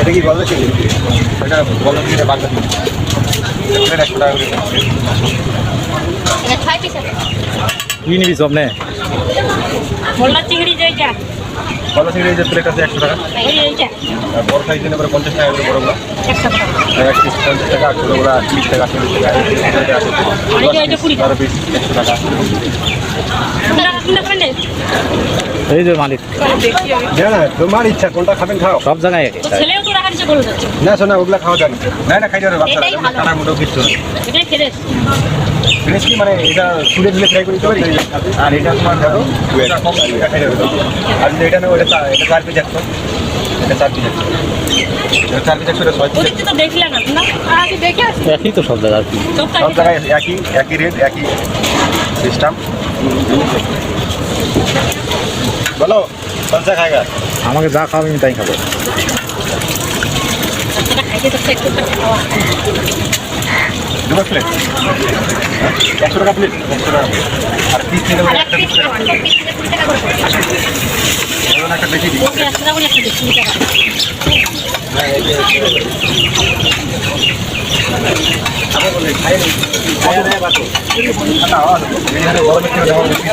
এটা কি বলবে চিংড়ি? এটা বলবে চিংড়ি বাগদা চিংড়ি। প্লেট 100 টাকা করে। এটা 6 পিস আছে। কি নিবি সব নে? মোল্লা চিংড়ি যেটা বলবে চিংড়ি এই যে প্লেট আছে 100 টাকা। এইটা আর বড় সাইজ নিলে পরে 50 টাকা করে বড়গুলো। 100 টাকা। এক পিস 50 টাকা, আর ছোটগুলো 30 টাকা, 40 টাকা। এটা 20 টাকা। 12 পিস 100 টাকা। কোনটা কোনটা এই যে মালিক না তোমার ইচ্ছা কোনটা খাবেন খাও। সব জায়গায় তো ছেলেও তো রাখার যে বলে যাচ্ছে না শোনা ওগুলা খাওয়া যায় না খাই যাবে বাচ্চারা এটাই ভালো। টানা মুটো কিছু না। এটাই ফ্রেশ ফ্রেশ কি মানে এটা ছুলে দিলে ফ্রাই করে দিতে পারি, আর এটা তোমার ধরো এটা কম এটা খাই যাবে। আর যদি এটা না এটা 4 পিস 100, এটা 4 পিস 100, এটা 4 পিস 100, এটা 6 পিস। ওদিকে তো দেখলাম না আগে দেখে আসি একই তো সব জায়গায় আর কি। সব জায়গায় একই রেট একই সিস্টেম। বলো কনসা খাएगा? আমাকে যা খাওয়াবি আমি তাই খাবো। খাইতে তো একটু খাওয়া দুটো প্লেট 100 টাকা প্লেট, 100 টাকা প্লেট। আর পিস নিলে আর একটা এক পিস 20 টাকা করে পড়ে একটা বেশি দিই। ওকে 100 টাকা করে একটা 20 টাকা আবার বলে খাই না বাতো। না, গরমে খেয়ে দাও বেশি।